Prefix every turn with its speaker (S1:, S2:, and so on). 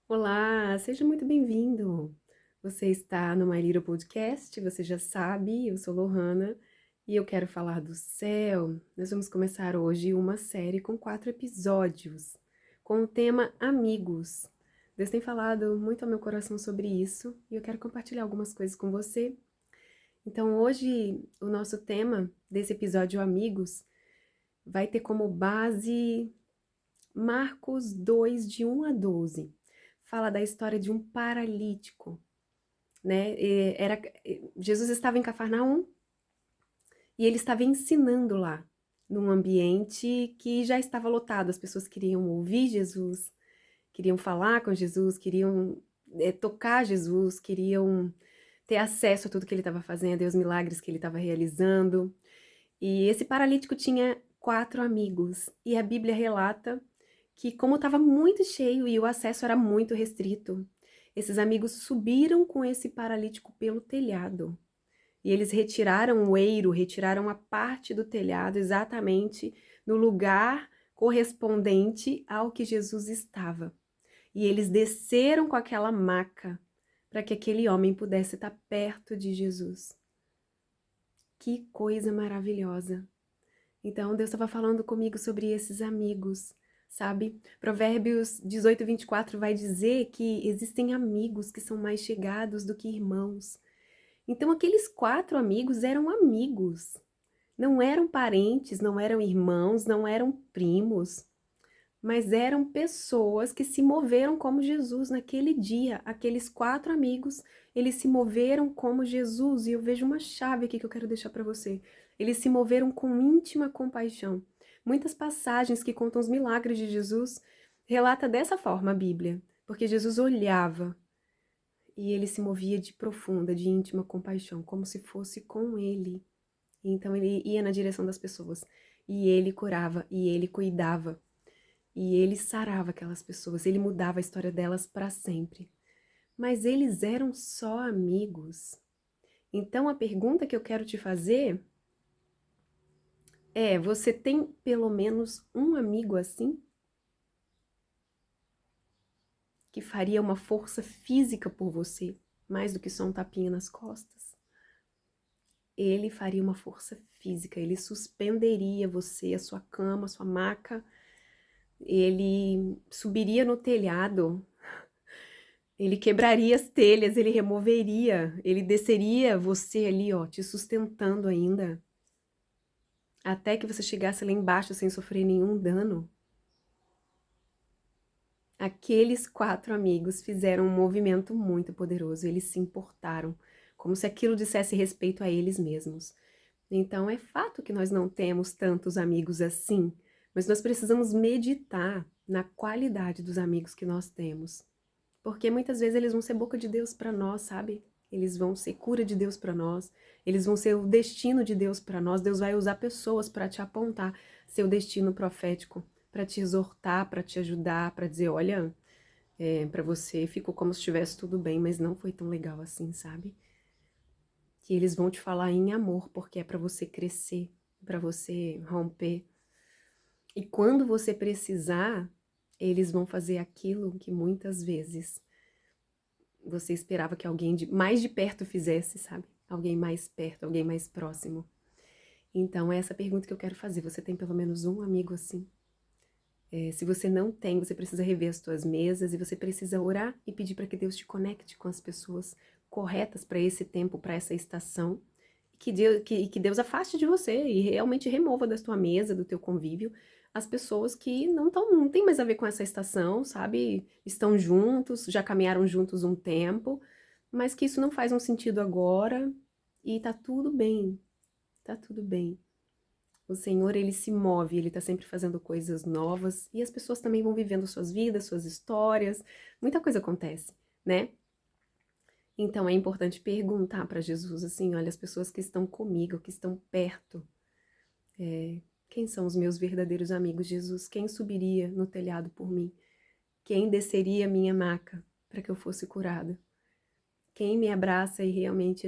S1: Olá, seja muito bem-vindo. Você está no My Little Podcast, você já sabe, eu sou Lohana e eu quero falar do céu. Nós vamos começar hoje uma série com 4 episódios, com o tema Amigos. Deus tem falado muito ao meu coração sobre isso e eu quero compartilhar algumas coisas com você. Então, hoje, o nosso tema desse episódio Amigos vai ter como base Marcos 2, de 1 a 12. Fala da história de um paralítico, né? Jesus estava em Cafarnaum e ele estava ensinando lá, num ambiente que já estava lotado. As pessoas queriam ouvir Jesus, queriam falar com Jesus, queriam tocar Jesus, queriam ter acesso a tudo que ele estava fazendo e os milagres que ele estava realizando. E esse paralítico tinha 4 amigos, e a Bíblia relata que, como estava muito cheio e o acesso era muito restrito, esses amigos subiram com esse paralítico pelo telhado. E eles retiraram o eiro, retiraram a parte do telhado exatamente no lugar correspondente ao que Jesus estava. E eles desceram com aquela maca para que aquele homem pudesse estar perto de Jesus. Que coisa maravilhosa! Então, Deus estava falando comigo sobre esses amigos, sabe? Provérbios 18:24 vai dizer que existem amigos que são mais chegados do que irmãos. Então, aqueles 4 amigos eram amigos. Não eram parentes, não eram irmãos, não eram primos, mas eram pessoas que se moveram como Jesus naquele dia. Aqueles 4 amigos, eles se moveram como Jesus. E eu vejo uma chave aqui que eu quero deixar para você. Eles se moveram com íntima compaixão. Muitas passagens que contam os milagres de Jesus relata dessa forma a Bíblia, porque Jesus olhava e ele se movia de profunda, de íntima compaixão, como se fosse com ele. Então ele ia na direção das pessoas e ele curava e ele cuidava. E ele sarava aquelas pessoas, ele mudava a história delas para sempre. Mas eles eram só amigos. Então a pergunta que eu quero te fazer é: você tem pelo menos um amigo assim? Que faria uma força física por você, mais do que só um tapinha nas costas? Ele faria uma força física, ele suspenderia você, a sua cama, a sua maca, ele subiria no telhado. Ele quebraria as telhas, ele removeria, ele desceria você ali, ó, te sustentando ainda, até que você chegasse lá embaixo sem sofrer nenhum dano. Aqueles 4 amigos fizeram um movimento muito poderoso, eles se importaram, como se aquilo dissesse respeito a eles mesmos. Então é fato que nós não temos tantos amigos assim, mas nós precisamos meditar na qualidade dos amigos que nós temos. Porque muitas vezes eles vão ser boca de Deus para nós, sabe? Eles vão ser cura de Deus para nós, eles vão ser o destino de Deus para nós. Deus vai usar pessoas para te apontar seu destino profético, para te exortar, para te ajudar, para dizer, olha, para você ficou como se estivesse tudo bem, mas não foi tão legal assim, sabe? Que eles vão te falar em amor, porque é para você crescer, para você romper. E quando você precisar, eles vão fazer aquilo que muitas vezes você esperava que alguém mais de perto fizesse, sabe? Alguém mais perto, alguém mais próximo. Então, é essa pergunta que eu quero fazer. Você tem pelo menos um amigo assim? Se você não tem, você precisa rever as suas mesas e você precisa orar e pedir para que Deus te conecte com as pessoas corretas para esse tempo, para essa estação. Que Deus afaste de você e realmente remova da tua mesa, do teu convívio, as pessoas que não tem mais a ver com essa estação, sabe? Estão juntos, já caminharam juntos um tempo, mas que isso não faz um sentido agora e tá tudo bem, tá tudo bem. O Senhor, ele se move, ele tá sempre fazendo coisas novas e as pessoas também vão vivendo suas vidas, suas histórias, muita coisa acontece, né? Então é importante perguntar para Jesus assim, olha, as pessoas que estão comigo, que estão perto, quem são os meus verdadeiros amigos, Jesus? Quem subiria no telhado por mim? Quem desceria a minha maca para que eu fosse curada? Quem me abraça e realmente